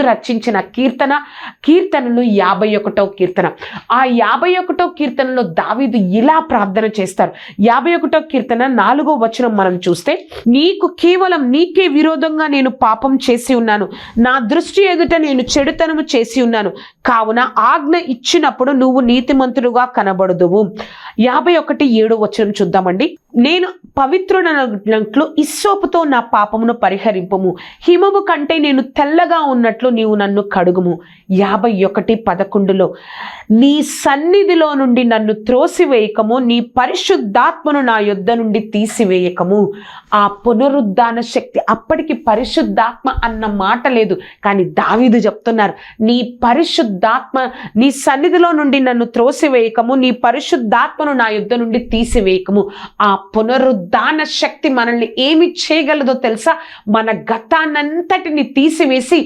రచించిన కీర్తనలు 51వ కీర్తన. ఆ 51వ కీర్తనలో దావీదు ఇలా ప్రార్థన చేస్తారు. 51వ కీర్తన 4వ వచనం మనం చూస్తే, నీకు కేవలం నీకే విరోధంగా నేను పాపం చేసి ఉన్నాను, నా దృష్టి ఎదుట నేను చెడుతనము చేసి ఉన్నాను, కావున ఆజ్ఞ ఇచ్చినప్పుడు నువ్వు నీతిమంతుడుగా కనబడుదువు. 51:7 వచనం చూద్దామండి. నేను పవిత్రుడనట్లు ఇస్సోపుతో నా పాపమును పరిహరింపుము, హిమము కంటే నేను తెల్లగా ఉన్నట్లు నీవు నన్ను కడుగుము. 51:11 నీ సన్నిధిలో నుండి నన్ను త్రోసివేయకము, నీ పరిశుద్ధాత్మను నా యొద్ద నుండి తీసివేయకము. ఆ పునరుద్ధాన శక్తి, అప్పటికి పరిశుద్ధాత్మ అన్న మాట లేదు, కానీ దావీదు చెప్తున్నారు, నీ పరిశుద్ధాత్మ, నీ సన్నిధిలో నుండి నన్ను త్రోసివేయకము, నీ పరిశుద్ధాత్మను నా యొద్ద నుండి తీసివేయకము. ఆ పునరుద్ధాన శక్తి మనల్ని ఏమి చేయగలదో తెలుసా? మన గతాన్నంతటిని తీసివేసి